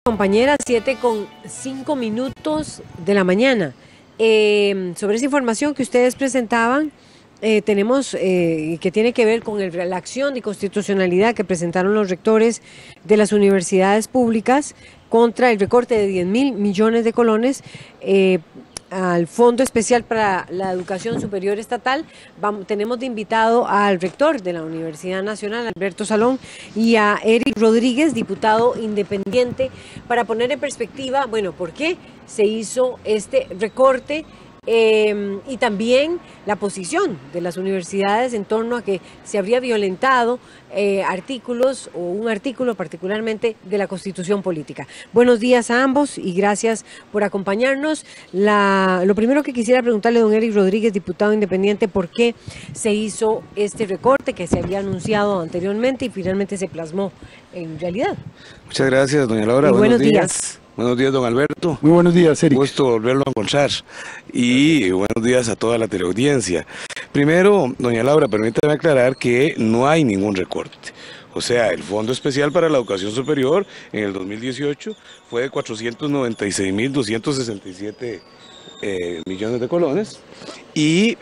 Compañera, 7:05 de la mañana. Sobre esa información que ustedes presentaban, tenemos que tiene que ver con la acción de constitucionalidad que presentaron los rectores de las universidades públicas contra el recorte de 10.000 millones de colones al Fondo Especial para la Educación Superior Estatal. Tenemos de invitado al rector de la Universidad Nacional, Alberto Salón, y a Eric Rodríguez, diputado independiente, para poner en perspectiva, bueno, por qué se hizo este recorte y también la posición de las universidades en torno a que se habría violentado artículos o un artículo particularmente de la Constitución Política. Buenos días a ambos y gracias por acompañarnos. Lo primero que quisiera preguntarle a don Eric Rodríguez, diputado independiente, ¿por qué se hizo este recorte que se había anunciado anteriormente y finalmente se plasmó en realidad? Muchas gracias, doña Laura. Buenos días. Buenos días, don Alberto. Muy buenos días, Eric. Gusto volverlo a encontrar. Y buenos días a toda la teleaudiencia. Primero, doña Laura, permítame aclarar que no hay ningún recorte. O sea, el Fondo Especial para la Educación Superior en el 2018 fue de 496.267 millones de colones y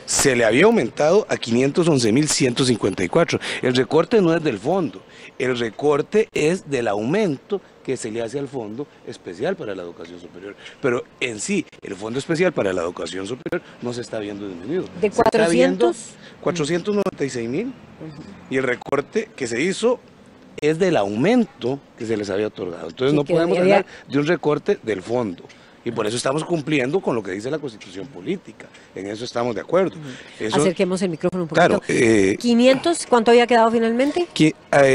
se le había aumentado a 511.154. El recorte no es del fondo, el recorte es del aumento que se le hace al Fondo Especial para la Educación Superior. Pero en sí, el Fondo Especial para la Educación Superior no se está viendo disminuido. ¿De 400? 496.000. Y el recorte que se hizo es del aumento que se les había otorgado. Entonces sí, no podemos hablar de un recorte del fondo. Y por eso estamos cumpliendo con lo que dice la Constitución Política. En eso estamos de acuerdo. Eso, acerquemos el micrófono un poquito. Claro. 500, ¿cuánto había quedado finalmente?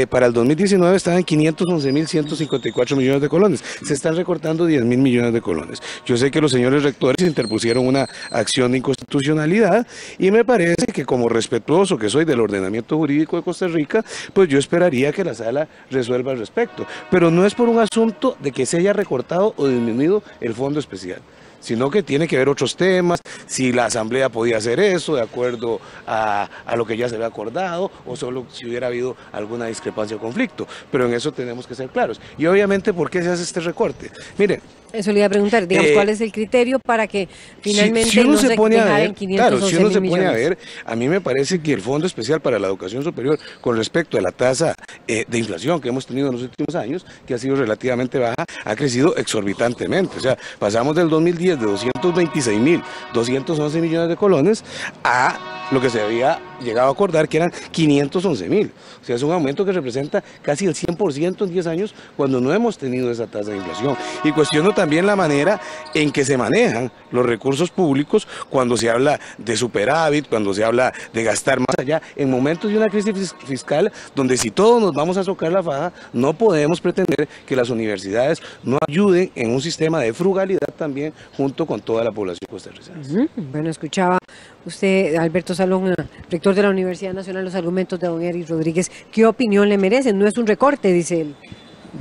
Para el 2019 estaban en 511.154 millones de colones. Se están recortando 10.000 millones de colones. Yo sé que los señores rectores interpusieron una acción de inconstitucionalidad y me parece que, como respetuoso que soy del ordenamiento jurídico de Costa Rica, pues yo esperaría que la sala resuelva al respecto. Pero no es por un asunto de que se haya recortado o disminuido el Fondo Especial, sino que tiene que ver otros temas, si la Asamblea podía hacer eso de acuerdo a lo que ya se había acordado, o solo si hubiera habido alguna discrepancia o conflicto, pero en eso tenemos que ser claros. Y obviamente, ¿por qué se hace este recorte? Miren, eso le iba a preguntar, digamos, ¿cuál es el criterio para que finalmente si uno no se pone a ver, en 511 claro, si uno se pone a millones? ver, a mí me parece que el Fondo Especial para la Educación Superior, con respecto a la tasa de inflación que hemos tenido en los últimos años, que ha sido relativamente baja, ha crecido exorbitantemente. O sea, pasamos del 2010 de 226.211 millones de colones a lo que se había llegado a acordar, que eran 511.000. O sea, es un aumento que representa casi el 100% en 10 años, cuando no hemos tenido esa tasa de inflación. Y cuestiono también la manera en que se manejan los recursos públicos cuando se habla de superávit, cuando se habla de gastar más allá, en momentos de una crisis fiscal, donde si todos nos vamos a socar la faja, no podemos pretender que las universidades no ayuden en un sistema de frugalidad también, junto con toda la población costarricense. Bueno, escuchaba usted, Alberto Salón, rector de la Universidad Nacional, los argumentos de don Eric Rodríguez. ¿Qué opinión le merecen? No es un recorte, dice él.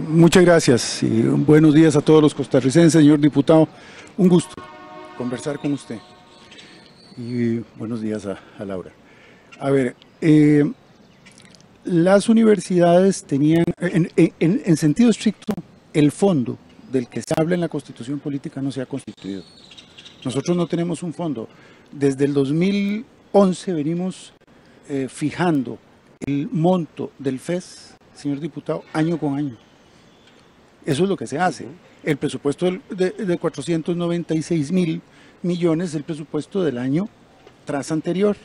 Muchas gracias y buenos días a todos los costarricenses, señor diputado. Un gusto conversar con usted. Y buenos días a Laura. A ver, las universidades tenían, en sentido estricto, el fondo del que se habla en la Constitución Política no se ha constituido. Nosotros no tenemos un fondo. Desde el 2011 venimos fijando el monto del FES, señor diputado, año con año. Eso es lo que se hace. El presupuesto de 496.000 millones es el presupuesto del año tras anterior.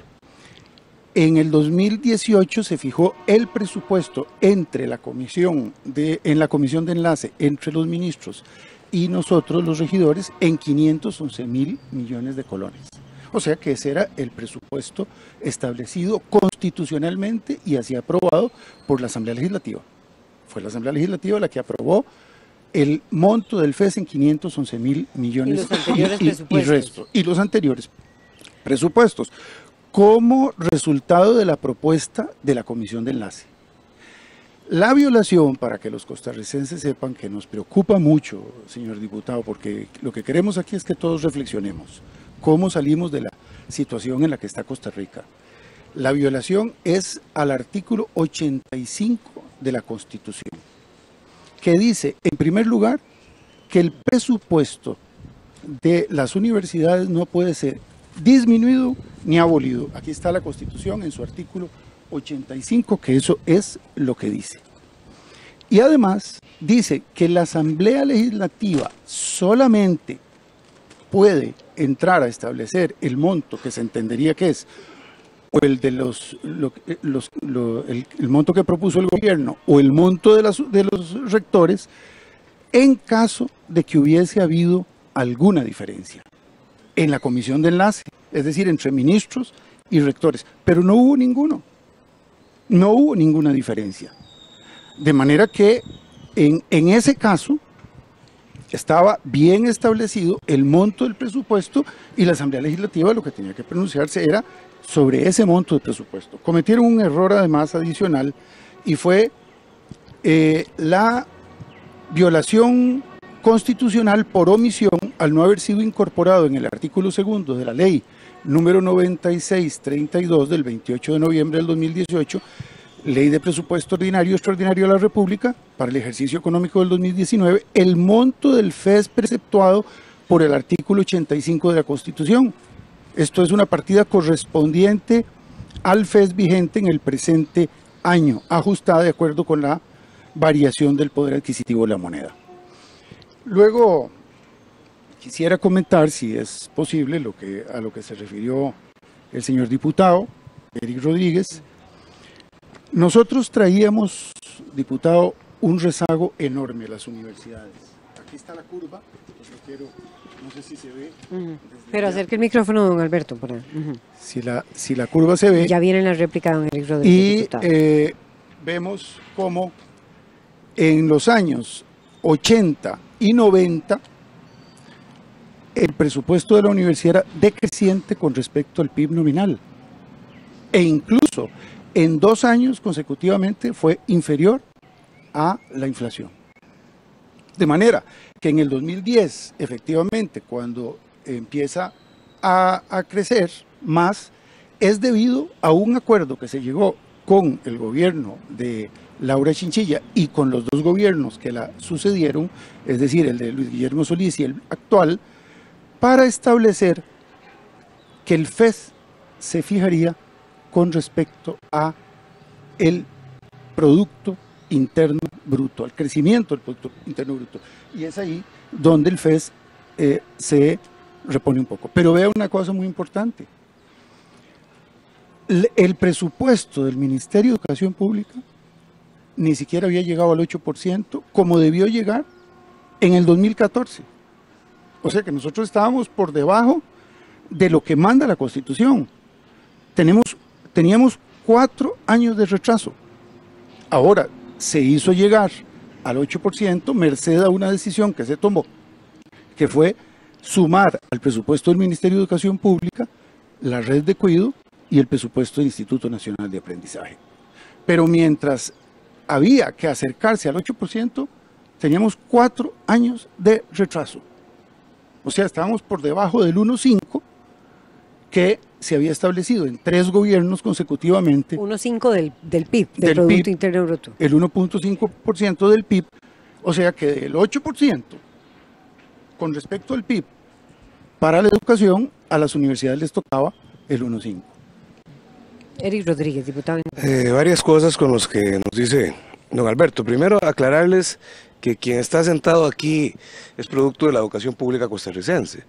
En el 2018 se fijó el presupuesto entre la comisión en la comisión de enlace entre los ministros y nosotros los regidores en 511.000 millones de colones. O sea que ese era el presupuesto establecido constitucionalmente y así aprobado por la Asamblea Legislativa. Fue la Asamblea Legislativa la que aprobó el monto del FES en 511.000 millones. ¿Y los anteriores presupuestos? Y los anteriores presupuestos, como resultado de la propuesta de la Comisión de Enlace. La violación, para que los costarricenses sepan que nos preocupa mucho, señor diputado, porque lo que queremos aquí es que todos reflexionemos cómo salimos de la situación en la que está Costa Rica. La violación es al artículo 85 de la Constitución, que dice, en primer lugar, que el presupuesto de las universidades no puede ser disminuido ni abolido. Aquí está la Constitución en su artículo 85, que eso es lo que dice. Y además dice que la Asamblea Legislativa solamente puede entrar a establecer el monto que se entendería que es o el de el monto que propuso el gobierno o el monto de los rectores en caso de que hubiese habido alguna diferencia en la comisión de enlace, es decir, entre ministros y rectores, pero no hubo ninguna diferencia. De manera que en ese caso estaba bien establecido el monto del presupuesto y la Asamblea Legislativa lo que tenía que pronunciarse era sobre ese monto de presupuesto. Cometieron un error además adicional y fue la violación constitucional por omisión al no haber sido incorporado en el artículo 2 de la ley número 9632 del 28 de noviembre del 2018, Ley de Presupuesto Ordinario y Extraordinario de la República para el ejercicio económico del 2019, el monto del FES preceptuado por el artículo 85 de la Constitución. Esto es una partida correspondiente al FES vigente en el presente año, ajustada de acuerdo con la variación del poder adquisitivo de la moneda. Luego, quisiera comentar, si es posible, a lo que se refirió el señor diputado, Eric Rodríguez. Nosotros traíamos, diputado, un rezago enorme a las universidades. Aquí está la curva, no sé si se ve. Pero acerque el micrófono, don Alberto. Si la curva se ve. Ya viene la réplica, don Eric Rodríguez. Y vemos cómo en los años 80 y 90 el presupuesto de la universidad era decreciente con respecto al PIB nominal. E incluso en 2 años consecutivamente fue inferior a la inflación. De manera que en el 2010, efectivamente, cuando empieza a crecer más, es debido a un acuerdo que se llegó con el gobierno de Laura Chinchilla y con los 2 gobiernos que la sucedieron, es decir, el de Luis Guillermo Solís y el actual, para establecer que el FES se fijaría con respecto a el Producto Interno Bruto, al crecimiento del Producto Interno Bruto. Y es ahí donde el FES se repone un poco. Pero vea una cosa muy importante. El presupuesto del Ministerio de Educación Pública ni siquiera había llegado al 8%, como debió llegar en el 2014. O sea que nosotros estábamos por debajo de lo que manda la Constitución. Teníamos 4 años de retraso. Ahora, se hizo llegar al 8% merced a una decisión que se tomó, que fue sumar al presupuesto del Ministerio de Educación Pública la red de cuidado y el presupuesto del Instituto Nacional de Aprendizaje. Pero mientras había que acercarse al 8%, teníamos 4 años de retraso. O sea, estábamos por debajo del 1,5% que se había establecido en 3 gobiernos consecutivamente. 1,5% del PIB, del Producto Interno Bruto. El 1,5% del PIB, o sea que del 8% con respecto al PIB para la educación, a las universidades les tocaba el 1,5%. Eric Rodríguez, diputado. Varias cosas con los que nos dice don Alberto. Primero, aclararles que quien está sentado aquí es producto de la educación pública costarricense.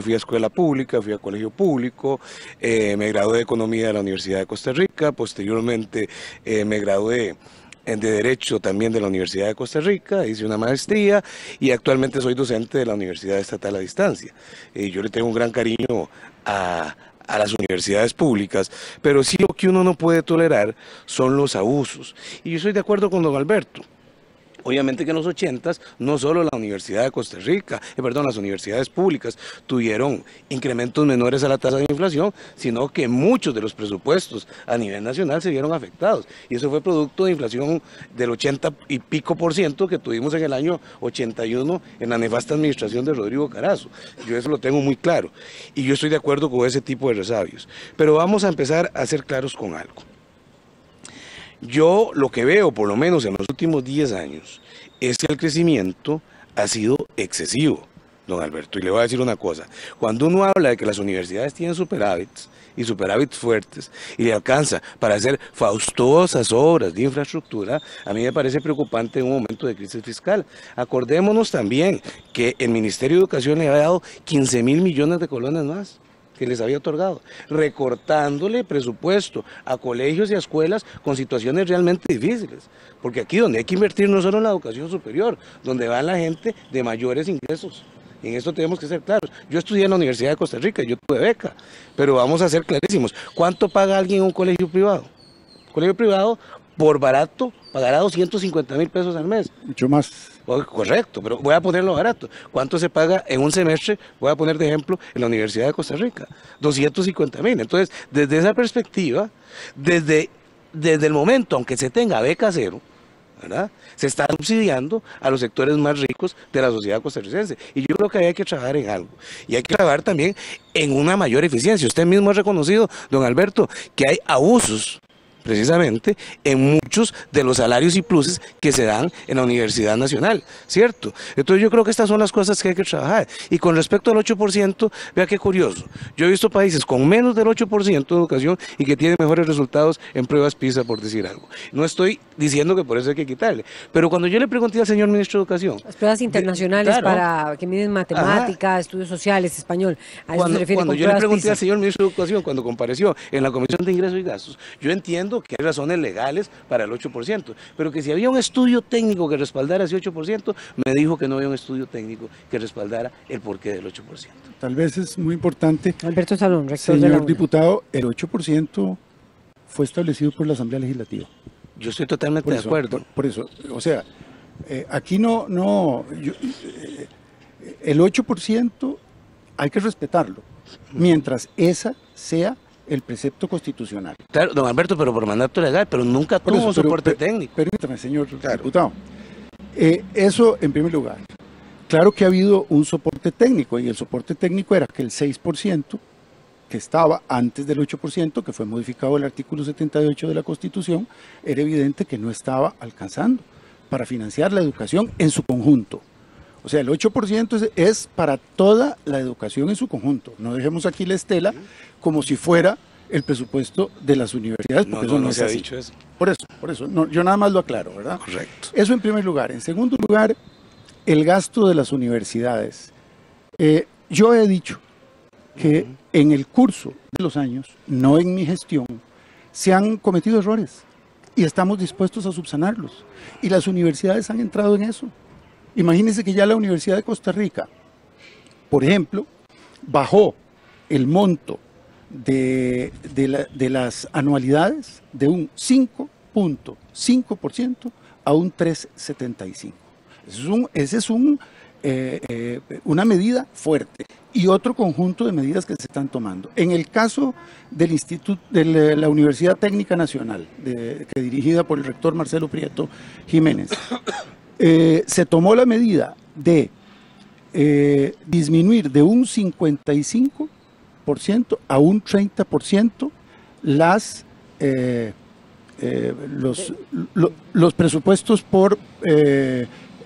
Fui a escuela pública, fui a colegio público, me gradué de Economía de la Universidad de Costa Rica, posteriormente me gradué de Derecho también de la Universidad de Costa Rica, hice una maestría y actualmente soy docente de la Universidad Estatal a Distancia. Yo le tengo un gran cariño a las universidades públicas, pero sí lo que uno no puede tolerar son los abusos. Y yo estoy de acuerdo con don Alberto. Obviamente que en los 80s no solo la Universidad de Costa Rica, las universidades públicas tuvieron incrementos menores a la tasa de inflación, sino que muchos de los presupuestos a nivel nacional se vieron afectados. Y eso fue producto de inflación del 80 y pico % que tuvimos en el año 81 en la nefasta administración de Rodrigo Carazo. Yo eso lo tengo muy claro. Y yo estoy de acuerdo con ese tipo de resabios. Pero vamos a empezar a ser claros con algo. Yo lo que veo, por lo menos en los últimos 10 años, es que el crecimiento ha sido excesivo, don Alberto. Y le voy a decir una cosa, cuando uno habla de que las universidades tienen superávits, y superávits fuertes, y le alcanza para hacer fastuosas obras de infraestructura, a mí me parece preocupante en un momento de crisis fiscal. Acordémonos también que el Ministerio de Educación le había dado 15.000 millones de colones más que les había otorgado, recortándole presupuesto a colegios y a escuelas con situaciones realmente difíciles, porque aquí donde hay que invertir no solo en la educación superior, donde va la gente de mayores ingresos. En esto tenemos que ser claros. Yo estudié en la Universidad de Costa Rica, yo tuve beca, pero vamos a ser clarísimos. ¿Cuánto paga alguien en un colegio privado? Un colegio privado, por barato, pagará 250.000 pesos al mes. Mucho más. Correcto, pero voy a ponerlo barato. ¿Cuánto se paga en un semestre? Voy a poner de ejemplo en la Universidad de Costa Rica. 250.000. Entonces, desde esa perspectiva, desde el momento, aunque se tenga beca cero, ¿verdad?, se está subsidiando a los sectores más ricos de la sociedad costarricense. Y yo creo que ahí hay que trabajar en algo. Y hay que trabajar también en una mayor eficiencia. Usted mismo ha reconocido, don Alberto, que hay abusos precisamente en muchos de los salarios y pluses que se dan en la Universidad Nacional, ¿cierto? Entonces yo creo que estas son las cosas que hay que trabajar. Y con respecto al 8%, vea qué curioso, yo he visto países con menos del 8% de educación y que tienen mejores resultados en pruebas PISA, por decir algo. No estoy diciendo que por eso hay que quitarle, pero cuando yo le pregunté al señor ministro de Educación... Las pruebas internacionales, claro, para que miden matemáticas, estudios sociales, español, a eso se refiere. Cuando con yo le pregunté PISA al señor ministro de Educación, cuando compareció en la Comisión de Ingresos y Gastos, yo entiendo que hay razones legales para el 8%, pero que si había un estudio técnico que respaldara ese 8%, me dijo que no había un estudio técnico que respaldara el porqué del 8%. Tal vez es muy importante, Alberto Salón, rector de la señor UNA. diputado, el 8% fue establecido por la Asamblea Legislativa. Yo estoy totalmente de acuerdo. Por eso, o sea, aquí el 8% hay que respetarlo, mientras esa sea el precepto constitucional. Claro, don Alberto, pero por mandato legal, pero nunca tuvo un soporte técnico. Permítame, señor diputado. Eso en primer lugar. Claro que ha habido un soporte técnico, y el soporte técnico era que el 6%, que estaba antes del 8%, que fue modificado el artículo 78 de la Constitución, era evidente que no estaba alcanzando para financiar la educación en su conjunto. O sea, el 8% es para toda la educación en su conjunto. No dejemos aquí la estela como si fuera el presupuesto de las universidades, porque eso no se ha dicho eso. Por eso, no, yo nada más lo aclaro, ¿verdad? Correcto. Eso en primer lugar. En segundo lugar, el gasto de las universidades. Yo he dicho que en el curso de los años, no en mi gestión, se han cometido errores y estamos dispuestos a subsanarlos. Y las universidades han entrado en eso. Imagínense que ya la Universidad de Costa Rica, por ejemplo, bajó el monto de las anualidades de un 5.5% a un 3.75%. Esa es una medida fuerte y otro conjunto de medidas que se están tomando. En el caso del de la Universidad Técnica Nacional, que dirigida por el rector Marcelo Prieto Jiménez, se tomó la medida de disminuir de un 55% a un 30% los presupuestos por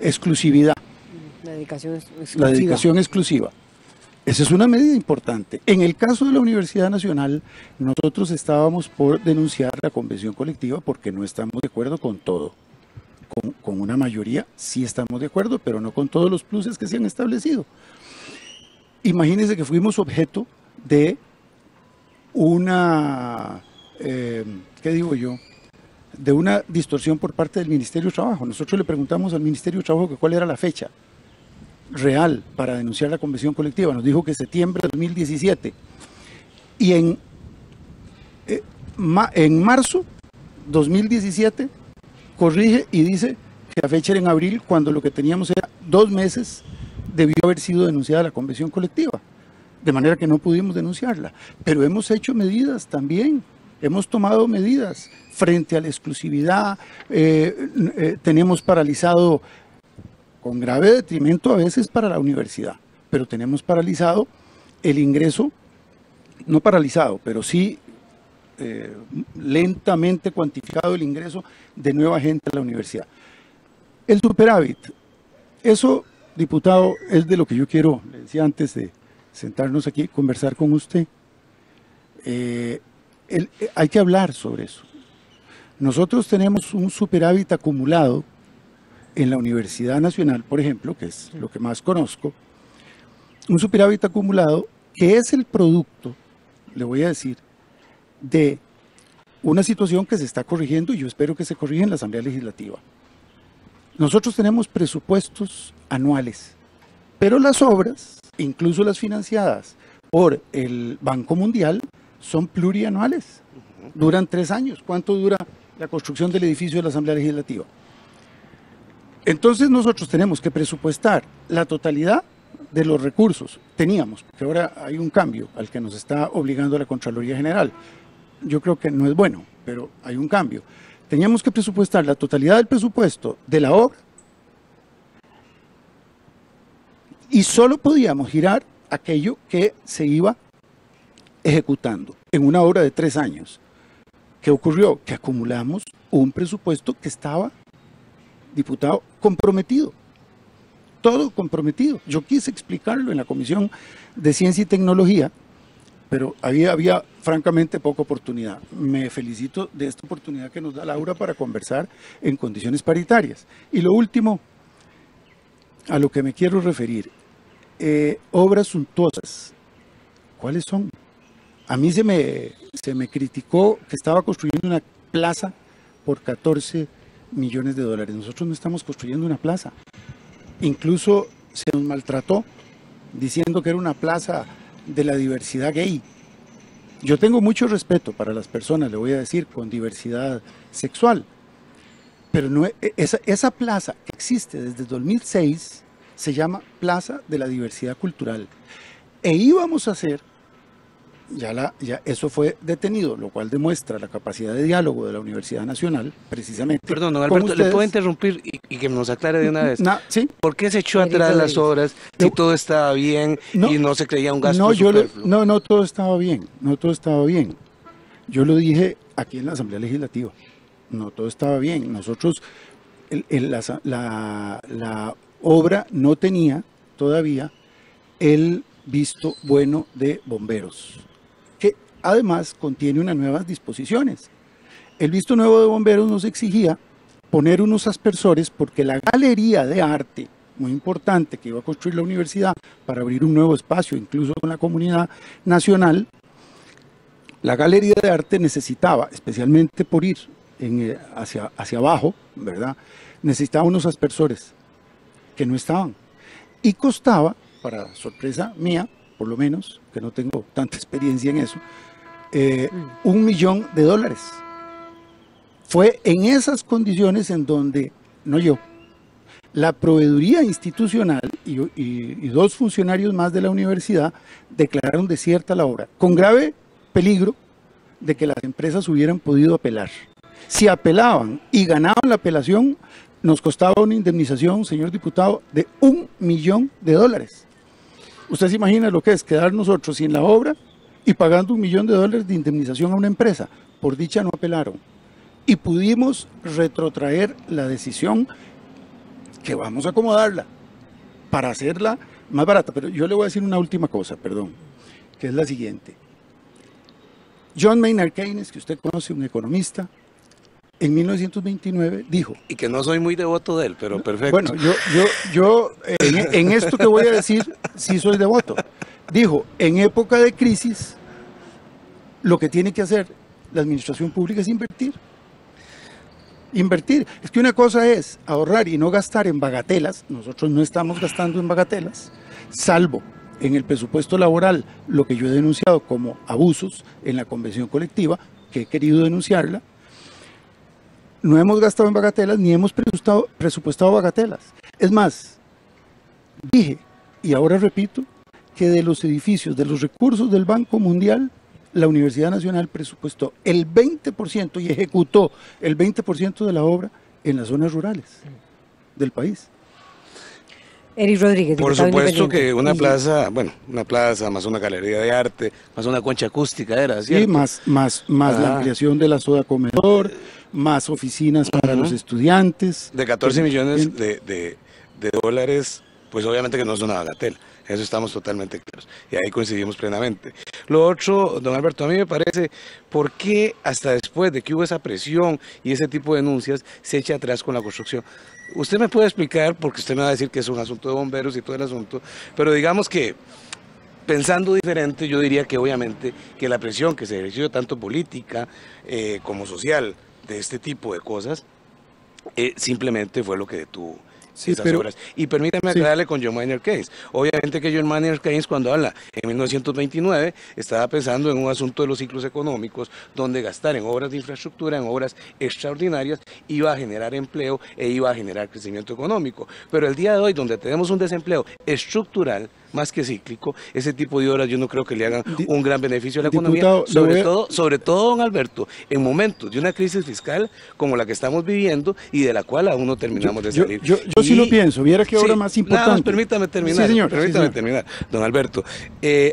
exclusividad. La dedicación exclusiva. La dedicación exclusiva. Esa es una medida importante. En el caso de la Universidad Nacional, nosotros estábamos por denunciar la convención colectiva porque no estamos de acuerdo con todo. Con una mayoría sí estamos de acuerdo, pero no con todos los pluses que se han establecido. Imagínense que fuimos objeto de una, ¿qué digo yo?, de una distorsión por parte del Ministerio de Trabajo. Nosotros le preguntamos al Ministerio de Trabajo que cuál era la fecha real para denunciar la convención colectiva. Nos dijo que septiembre de 2017. Y en marzo 2017 corrige y dice que la fecha era en abril, cuando lo que teníamos era 2 meses, debió haber sido denunciada la convención colectiva, de manera que no pudimos denunciarla. Pero hemos hecho medidas también, hemos tomado medidas frente a la exclusividad, tenemos paralizado, con grave detrimento a veces para la universidad, pero tenemos paralizado el ingreso, no paralizado, pero sí lentamente cuantificado el ingreso de nueva gente a la universidad. El superávit, eso, diputado, es de lo que yo quiero, le decía antes de sentarnos aquí, conversar con usted. Hay que hablar sobre eso. Nosotros tenemos un superávit acumulado en la Universidad Nacional, por ejemplo, que es lo que más conozco, un superávit acumulado que es el producto, le voy a decir, de una situación que se está corrigiendo y yo espero que se corrija en la Asamblea Legislativa. Nosotros tenemos presupuestos anuales, pero las obras, incluso las financiadas por el Banco Mundial, son plurianuales, duran 3 años. ¿Cuánto dura la construcción del edificio de la Asamblea Legislativa? Entonces nosotros tenemos que presupuestar la totalidad de los recursos. Teníamos, porque ahora hay un cambio al que nos está obligando la Contraloría General. Yo creo que no es bueno, pero hay un cambio. Teníamos que presupuestar la totalidad del presupuesto de la obra y solo podíamos girar aquello que se iba ejecutando en una obra de 3 años. ¿Qué ocurrió? Que acumulamos un presupuesto que estaba, diputado, comprometido. Todo comprometido. Yo quise explicarlo en la Comisión de Ciencia y Tecnología, pero había francamente poca oportunidad. Me felicito de esta oportunidad que nos da Laura para conversar en condiciones paritarias. Y lo último, a lo que me quiero referir, obras suntuosas. ¿Cuáles son? A mí se me criticó que estaba construyendo una plaza por 14 millones de dólares. Nosotros no estamos construyendo una plaza. Incluso se nos maltrató diciendo que era una plaza de la diversidad gay. Yo tengo mucho respeto para las personas, le voy a decir, con diversidad sexual. Pero no, esa plaza que existe desde 2006 se llama Plaza de la Diversidad Cultural. E íbamos a hacer, ya eso fue detenido, lo cual demuestra la capacidad de diálogo de la Universidad Nacional, precisamente. Perdón, don Alberto, ¿le puedo interrumpir y que nos aclare de una vez? ¿Sí? ¿Por qué se echó atrás las obras si todo estaba bien y no se creía un gasto superfluo? No, todo estaba bien, no todo estaba bien. Yo lo dije aquí en la Asamblea Legislativa, no todo estaba bien. Nosotros, la obra no tenía todavía el visto bueno de bomberos, que además contiene unas nuevas disposiciones. El visto nuevo de bomberos nos exigía poner unos aspersores porque la galería de arte, muy importante, que iba a construir la universidad para abrir un nuevo espacio, incluso con la comunidad nacional, la galería de arte necesitaba, especialmente por ir hacia abajo, ¿verdad? Necesitaba unos aspersores que no estaban y costaba, para sorpresa mía, por lo menos, que no tengo tanta experiencia en eso, $1 millón. Fue en esas condiciones en donde, no yo, la proveeduría institucional y 2 funcionarios más de la universidad declararon desierta la obra, con grave peligro de que las empresas hubieran podido apelar. Si apelaban y ganaban la apelación, nos costaba una indemnización, señor diputado, de $1 millón. Usted se imagina lo que es quedar nosotros sin la obra y pagando $1 millón de indemnización a una empresa. Por dicha no apelaron. Y pudimos retrotraer la decisión, que vamos a acomodarla para hacerla más barata. Pero yo le voy a decir una última cosa, perdón, que es la siguiente. John Maynard Keynes, que usted conoce, un economista, en 1929 dijo... Y que no soy muy devoto de él, pero perfecto. Bueno, yo en esto que voy a decir, sí soy devoto. Dijo, en época de crisis, lo que tiene que hacer la administración pública es invertir. Invertir. Es que una cosa es ahorrar y no gastar en bagatelas. Nosotros no estamos gastando en bagatelas, salvo en el presupuesto laboral, lo que yo he denunciado como abusos en la convención colectiva, que he querido denunciarla. No hemos gastado en bagatelas ni hemos presupuestado bagatelas. Es más, dije, y ahora repito, que de los edificios, de los recursos del Banco Mundial, la Universidad Nacional presupuestó el 20% y ejecutó el 20% de la obra en las zonas rurales del país. Eric Rodríguez. Por supuesto que una plaza, bueno, una plaza, más una galería de arte, más una concha acústica era, ¿cierto? Sí, más la ampliación de la soda comedor, más oficinas para los estudiantes. De 14 millones de dólares, pues obviamente que no es una bagatela. Eso estamos totalmente claros y ahí coincidimos plenamente. Lo otro, don Alberto, a mí me parece, ¿por qué hasta después de que hubo esa presión y ese tipo de denuncias se echa atrás con la construcción? Usted me puede explicar, porque usted me va a decir que es un asunto de bomberos y todo el asunto, pero digamos que pensando diferente, yo diría que obviamente que la presión que se ejerció tanto política como social de este tipo de cosas, simplemente fue lo que detuvo esas obras. Y permítame aclararle con John Maynard Keynes. Obviamente que John Maynard Keynes, cuando habla en 1929, estaba pensando en un asunto de los ciclos económicos, donde gastar en obras de infraestructura, en obras extraordinarias, iba a generar empleo e iba a generar crecimiento económico. Pero el día de hoy, donde tenemos un desempleo estructural, más que cíclico, ese tipo de obras yo no creo que le hagan un gran beneficio a la economía, sobre todo, don Alberto, en momentos de una crisis fiscal como la que estamos viviendo y de la cual aún no terminamos de salir. Yo sí lo pienso, viera que obra más importante. Nada más, permítame terminar, sí, señor, permítame terminar, don Alberto.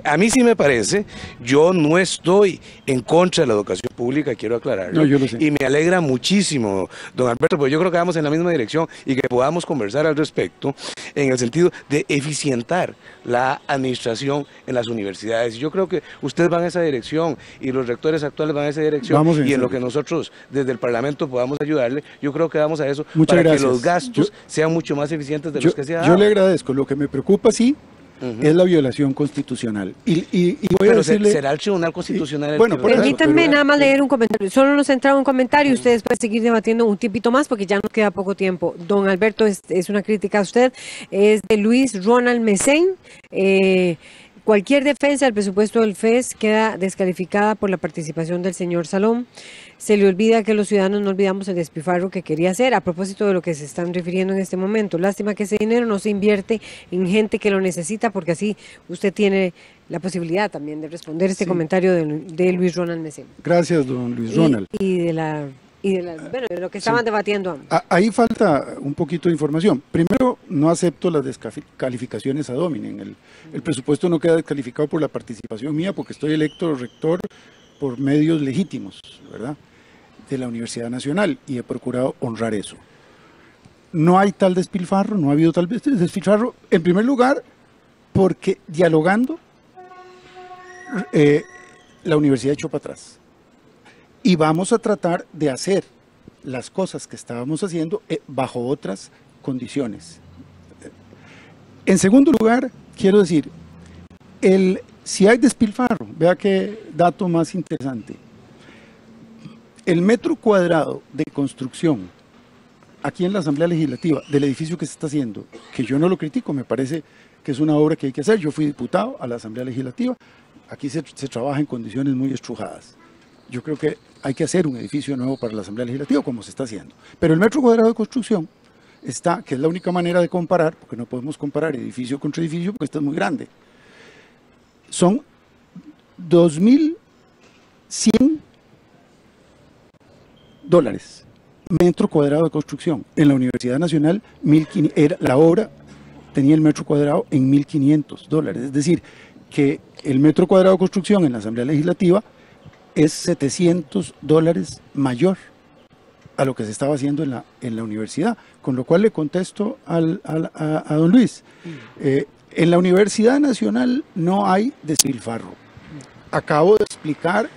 A mí sí me parece, yo no estoy en contra de la educación pública, quiero aclararlo, no, yo lo sé. Y me alegra muchísimo, don Alberto, porque yo creo que vamos en la misma dirección y que podamos conversar al respecto en el sentido de eficientar la administración en las universidades. Yo creo que ustedes van en esa dirección y los rectores actuales van en esa dirección y en lo que nosotros desde el Parlamento podamos ayudarle, yo creo que vamos a eso. Muchas para gracias. Que los gastos sean mucho más eficientes de los que se ha dado. Yo le agradezco, lo que me preocupa es la violación constitucional. Y voy a decirle, será el Tribunal Constitucional. Bueno, permítanme nada más leer un comentario. Solo nos entraba un comentario y ustedes pueden seguir debatiendo un tipito más porque ya nos queda poco tiempo. Don Alberto, es una crítica a usted. Es de Luis Ronald Mesén. Cualquier defensa del presupuesto del FES queda descalificada por la participación del señor Salom. Se le olvida que los ciudadanos no olvidamos el despilfarro que quería hacer a propósito de lo que se están refiriendo en este momento. Lástima que ese dinero no se invierte en gente que lo necesita, porque así usted tiene la posibilidad también de responder este comentario de Luis Ronald Mesén. Gracias, don Luis Ronald. Bueno, de lo que estaban debatiendo ambos. Ahí falta un poquito de información. Primero, no acepto las descalificaciones ad hominem. El presupuesto no queda descalificado por la participación mía porque estoy electo rector por medios legítimos, ¿verdad?, de la Universidad Nacional, y he procurado honrar eso. No hay tal despilfarro, no ha habido tal despilfarro, en primer lugar, porque dialogando la universidad echó para atrás. Y vamos a tratar de hacer las cosas que estábamos haciendo bajo otras condiciones. En segundo lugar, quiero decir, si hay despilfarro, vea qué dato más interesante. El metro cuadrado de construcción aquí en la Asamblea Legislativa del edificio que se está haciendo, que yo no lo critico, me parece que es una obra que hay que hacer. Yo fui diputado a la Asamblea Legislativa, aquí se trabaja en condiciones muy estrujadas. Yo creo que hay que hacer un edificio nuevo para la Asamblea Legislativa, como se está haciendo. Pero el metro cuadrado de construcción está, que es la única manera de comparar, porque no podemos comparar edificio contra edificio, porque esto es muy grande. Son 2.100 dólares metro cuadrado de construcción. En la Universidad Nacional, la obra tenía el metro cuadrado en 1.500 dólares. Es decir, que el metro cuadrado de construcción en la Asamblea Legislativa es 700 dólares mayor a lo que se estaba haciendo en la universidad, con lo cual le contesto a don Luis. En la Universidad Nacional no hay despilfarro. Acabo de explicar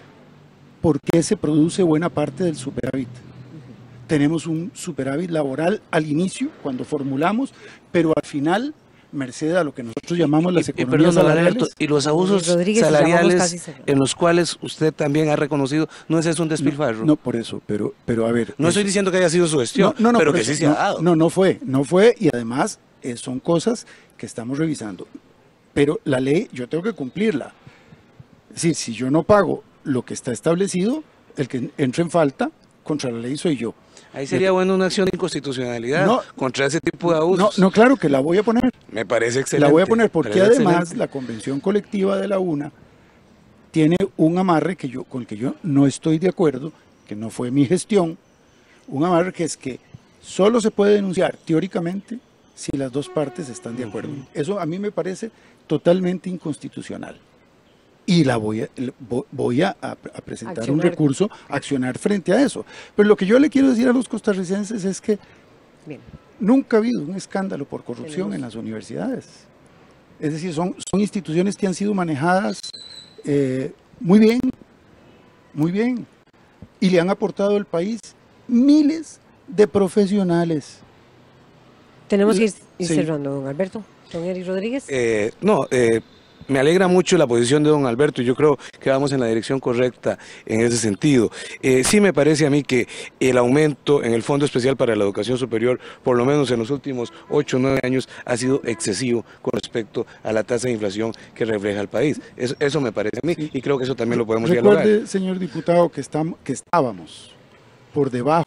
por qué se produce buena parte del superávit. Tenemos un superávit laboral al inicio, cuando formulamos, pero al final, merced a lo que nosotros llamamos las economías salariales. Y los abusos salariales en los cuales usted también ha reconocido, ¿no es eso un despilfarro? No, por eso, pero a ver. No estoy diciendo que haya sido su gestión, pero que sí se ha dado. No fue, y además son cosas que estamos revisando. Pero la ley, yo tengo que cumplirla. Es decir, si yo no pago lo que está establecido, el que entra en falta contra la ley soy yo. Ahí sería bueno una acción de inconstitucionalidad contra ese tipo de abusos. No, claro que la voy a poner. Me parece excelente. La voy a poner porque además la convención colectiva de la UNA tiene un amarre con el que yo no estoy de acuerdo, que no fue mi gestión, un amarre que es que solo se puede denunciar teóricamente si las dos partes están de acuerdo. Eso a mí me parece totalmente inconstitucional. y voy a presentar un Accionar. recurso, accionar frente a eso. Pero lo que yo le quiero decir a los costarricenses es que Bien. nunca ha habido un escándalo por corrupción Tenemos. en las universidades. Es decir, son instituciones que han sido manejadas muy bien, y le han aportado al país miles de profesionales. Tenemos que ir Sí. cerrando, don Alberto. Don Eric Rodríguez. Me alegra mucho la posición de don Alberto y yo creo que vamos en la dirección correcta en ese sentido. Sí me parece a mí que el aumento en el Fondo Especial para la Educación Superior, por lo menos en los últimos 8 o 9 años, ha sido excesivo con respecto a la tasa de inflación que refleja el país. Eso me parece a mí y creo que eso también lo podemos dialogar. Recuerde, señor diputado, que estábamos por debajo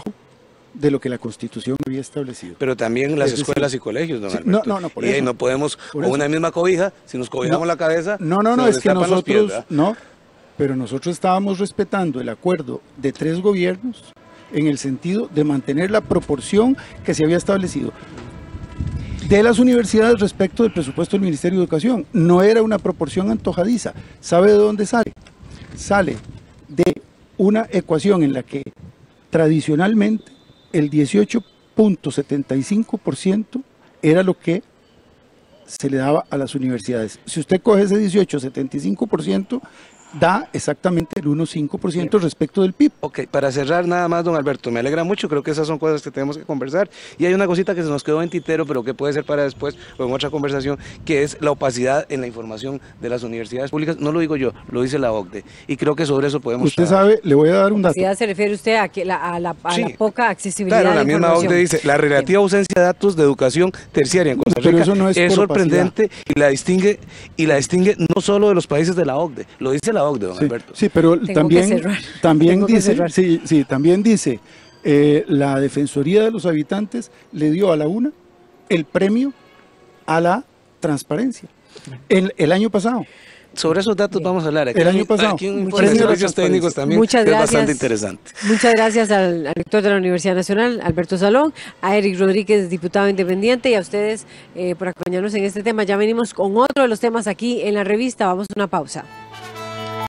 de lo que la Constitución había establecido. Pero también las Es decir, escuelas y colegios, don sí, Alberto. por y ahí eso. no podemos, Por con eso. una misma cobija, si nos cobijamos la cabeza, No, se nos es que destapan los pies, nosotros, ¿verdad? pero nosotros estábamos respetando el acuerdo de 3 gobiernos en el sentido de mantener la proporción que se había establecido de las universidades respecto del presupuesto del Ministerio de Educación. No era una proporción antojadiza. ¿Sabe de dónde sale? Sale de una ecuación en la que tradicionalmente el 18.75% era lo que se le daba a las universidades. Si usted coge ese 18.75%, da exactamente el 1.5% respecto del PIB. Ok, para cerrar nada más, don Alberto, me alegra mucho, creo que esas son cosas que tenemos que conversar. Y hay una cosita que se nos quedó en tintero, pero que puede ser para después o en otra conversación, que es la opacidad en la información de las universidades públicas. No lo digo yo, lo dice la OCDE. Y creo que sobre eso podemos Usted trabajar. sabe, le voy a dar un dato. ¿Se refiere usted a la Sí. poca accesibilidad Claro, la de misma información? OCDE dice, la relativa ausencia de datos de educación terciaria en Costa Pero Rica eso no es por sorprendente y la distingue no solo de los países de la OCDE, lo dice la OCDE, don Alberto. Sí, pero Tengo también, que cerrar. también Tengo que dice, cerrar. sí, también dice, la Defensoría de los Habitantes le dio a la UNA el premio a la transparencia el año pasado. Sobre esos datos vamos a hablar. Aquí El año pasado. Aquí un Muchas informe de gracias. servicios técnicos también Muchas que es gracias. bastante interesante. Muchas gracias al rector de la Universidad Nacional, Alberto Salón, a Eric Rodríguez, diputado independiente, y a ustedes por acompañarnos en este tema. Ya venimos con otro de los temas aquí en la revista. Vamos a una pausa.